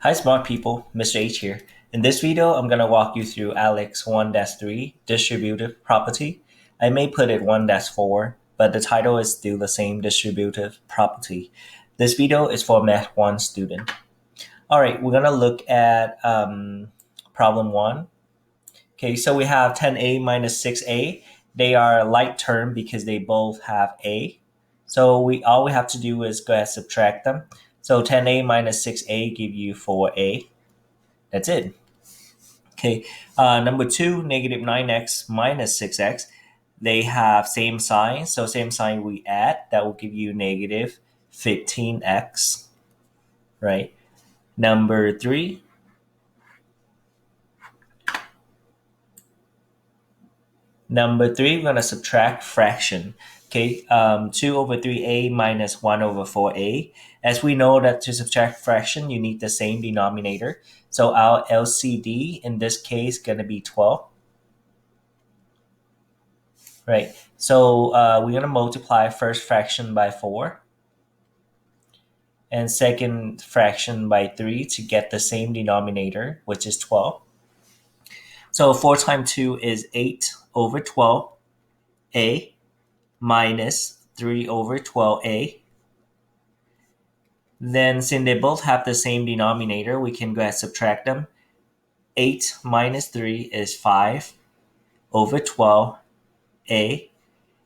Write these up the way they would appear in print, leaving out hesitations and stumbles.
Hi smart people, Mr. H here. In this video, I'm going to walk you through Aleks 1-3 distributive property. I may put it 1-4, but the title is still the same, distributive property. This video is for Math 1 student. All right, we're going to look at problem 1. Okay, so we have 10a minus 6a. They are like term because they both have a. So all we have to do is go ahead and subtract them. So 10a minus 6a give you 4a. That's it. Okay, number 2, negative 9x minus 6x. They have same sign, so same sign we add. That will give you negative 15x, right? Number 3, we're going to subtract fraction. Okay, 2 over 3a minus 1 over 4a. As we know that to subtract fraction, you need the same denominator. So our LCD in this case is going to be 12. Right, so we're going to multiply first fraction by 4 and second fraction by 3 to get the same denominator, which is 12. So 4 times 2 is 8 over 12a minus 3 over 12a. Then since they both have the same denominator, we can go ahead and subtract them. 8 minus 3 is 5 over 12a.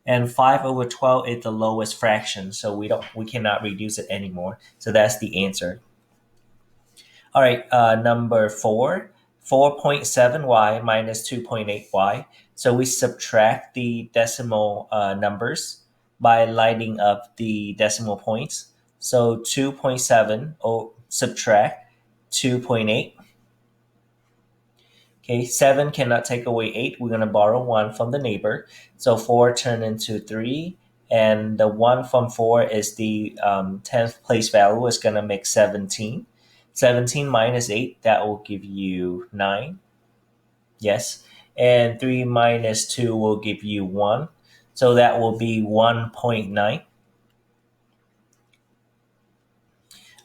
And 5 over 12 is the lowest fraction, so we cannot reduce it anymore. So that's the answer. All right, number 4, 4.7y minus 2.8y. So we subtract the decimal numbers by lighting up the decimal points. So 2.7 subtract 2.8. Okay, 7 cannot take away 8. We're going to borrow 1 from the neighbor. So 4 turn into 3. And the 1 from 4 is the 10th place value. Is going to make 17. 17 minus 8, that will give you 9. Yes. And 3 minus 2 will give you 1. So that will be 1.9.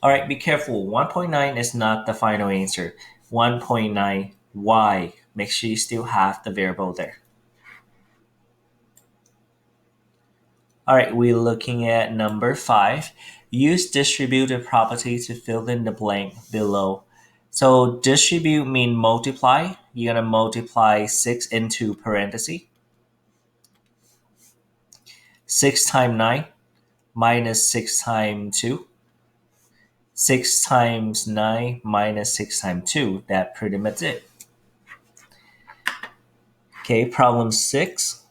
All right, be careful. 1.9 is not the final answer. 1.9 y. Make sure you still have the variable there. All right, we're looking at number 5. Use distributive property to fill in the blank below. So distribute means multiply. You're going to multiply 6 into parentheses. 6 times 9 minus 6 times 2. 6 times 9 minus 6 times 2. That's pretty much it. Okay, problem 6.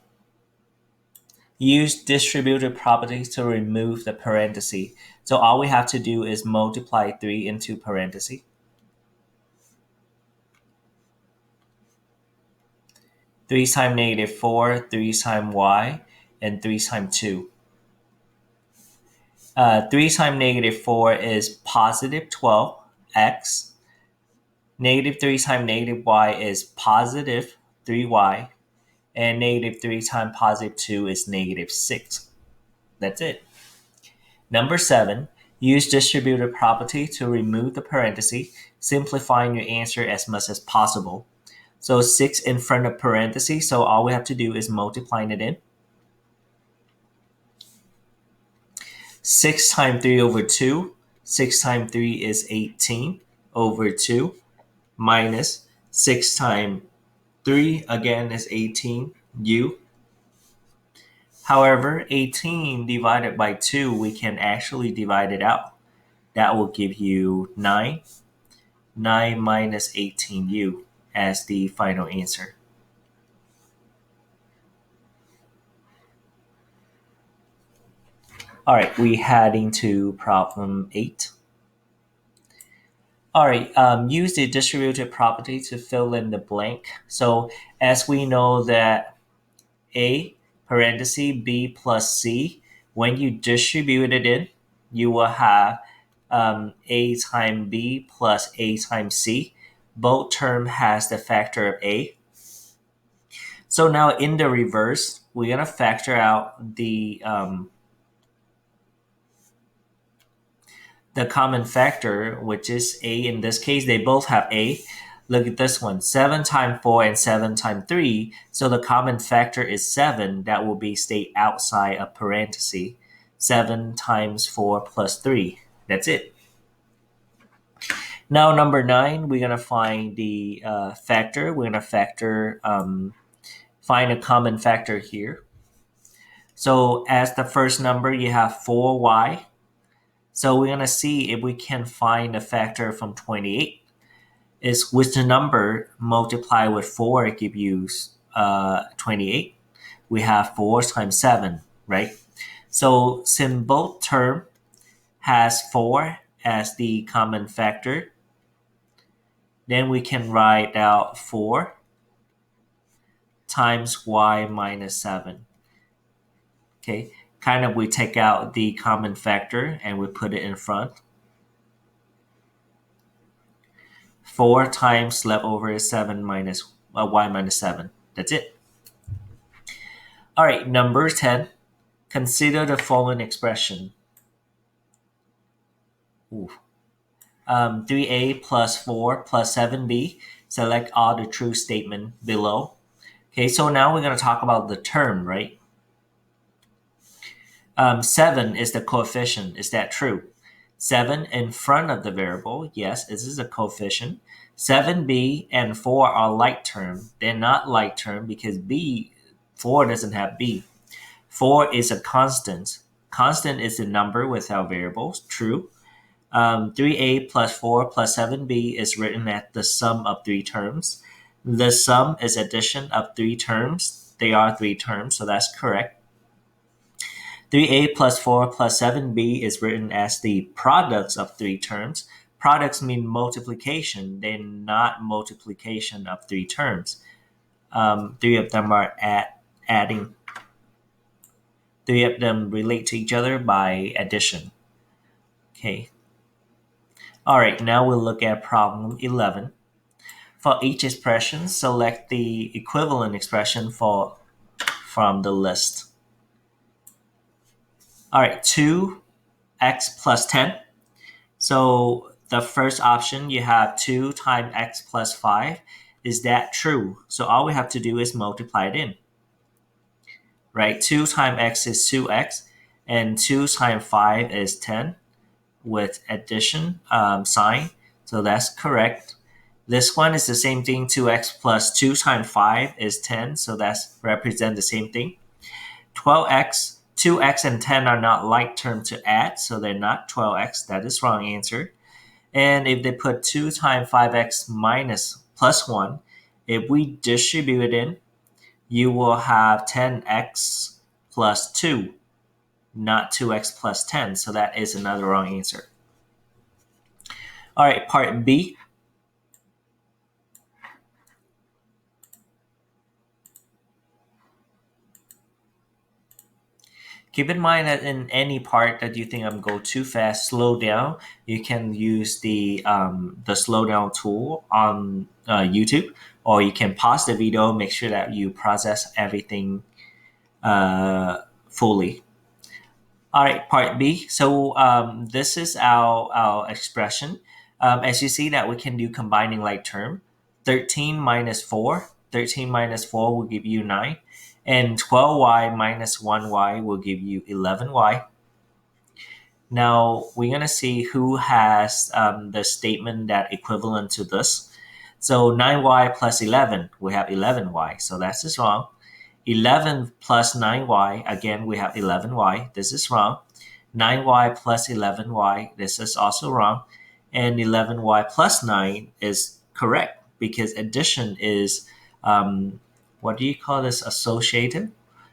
Use distributive properties to remove the parenthesis. So all we have to do is multiply 3 into parentheses. 3 times negative 4, 3 times y, and 3 times 2. 3 times negative 4 is positive 12x. Negative 3 times negative y is positive 3y. And negative 3 times positive 2 is negative 6. That's it. Number 7, use distributive property to remove the parenthesis, simplifying your answer as much as possible. So 6 in front of parentheses, so all we have to do is multiplying it in. 6 times 3 over 2. 6 times 3 is 18 over 2 minus 6 times 3 again is 18u. However, 18 divided by 2, we can actually divide it out. That will give you 9. 9 minus 18u as the final answer. All right, we're heading to problem 8. All right, use the distributive property to fill in the blank. So as we know that a parenthesis b plus c, when you distribute it in, you will have a times b plus a times c. Both term has the factor of a. So now in the reverse, we're going to factor out the the common factor, which is a in this case, they both have a. Look at this one, 7 times 4 and 7 times 3. So the common factor is 7. That will be stay outside of parenthesis. 7 times 4 plus 3. That's it. Now number 9, we're going to find the factor. We're going to find a common factor here. So as the first number, you have 4y. So we're going to see if we can find a factor from 28. Is with the number multiply with 4 give you 28. We have 4 times 7, right? So since both term has 4 as the common factor, then we can write out 4 times y minus 7. Okay, kind of we take out the common factor and we put it in front. 4 times leftover is 7 minus y minus 7. That's it. All right, number 10. Consider the following expression. 3a plus 4 plus 7b. Select all the true statement below. Okay, so now we're going to talk about the term, right? 7 is the coefficient. Is that true? 7 in front of the variable. Yes, this is a coefficient. 7b and 4 are like term. They're not like term because 4 doesn't have b. 4 is a constant. Constant is the number without variables. True. 3a plus 4 plus 7b is written as the sum of 3 terms. The sum is addition of 3 terms. They are 3 terms, so that's correct. 3a plus 4 plus 7b is written as the products of 3 terms. Products mean multiplication. They're not multiplication of 3 terms. 3 of them are adding. 3 of them relate to each other by addition. Okay. All right, now we'll look at problem 11. For each expression, select the equivalent expression from the list. All right, 2x plus 10. So the first option, you have 2 times x plus 5. Is that true? So all we have to do is multiply it in. Right, 2 times x is 2x, and 2 times 5 is 10 with addition sign. So that's correct. This one is the same thing. 2x plus 2 times 5 is 10. So that's represent the same thing. 12x, 2x and 10 are not like term to add. So they're not 12x. That is wrong answer. And if they put 2 times 5x minus plus 1, if we distribute it in, you will have 10x plus 2, not 2x plus 10. So that is another wrong answer. All right, part B. Keep in mind that in any part that you think I'm going too fast, slow down. You can use the slow down tool on YouTube, or you can pause the video, make sure that you process everything fully. All right, part B. So this is our expression. As you see that we can do combining like term. 13 minus 4. 13 minus 4 will give you 9. And 12y minus 1y will give you 11y. Now we're going to see who has the statement that equivalent to this. So 9y plus 11, we have 11y. So that's just wrong. 11 plus 9y, again, we have 11y. This is wrong. 9y plus 11y, this is also wrong. And 11y plus 9 is correct because addition is, what do you call this, associative?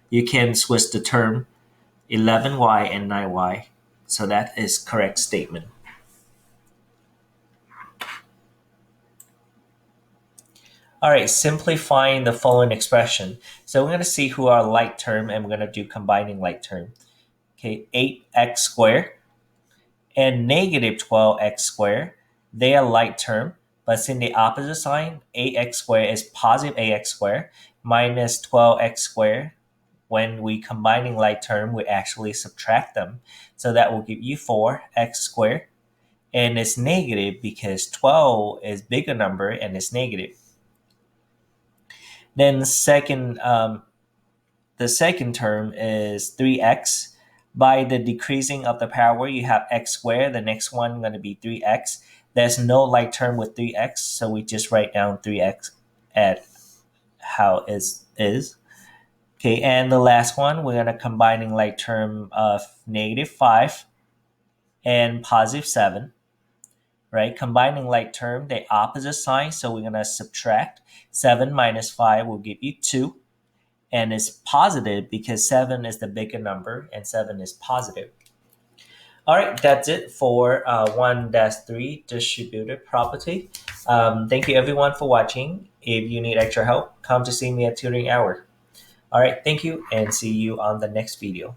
You can switch the term 11y and 9y. So that is correct statement. All right, simplifying the following expression. So we're going to see who are like term, and we're going to do combining like term. Okay, 8x squared and negative 12x squared, they are like term, but since the opposite sign, 8x squared is positive ax squared minus 12x squared. When we combining like term, we actually subtract them. So that will give you 4x squared and it's negative because 12 is bigger number and it's negative. Then the second term is 3x. By the decreasing of the power, you have x squared. The next one going to be 3x. There's no like term with 3x, so we just write down 3x at how it is. Okay, and the last one, we're going to combining like term of -5 and +7. Right? Combining like term, they opposite sign, so we're going to subtract. 7 minus 5 will give you 2. And it's positive because 7 is the bigger number and 7 is positive. All right, that's it for 1-3 distributive property. Thank you everyone for watching. If you need extra help, come to see me at tutoring hour. All right, thank you and see you on the next video.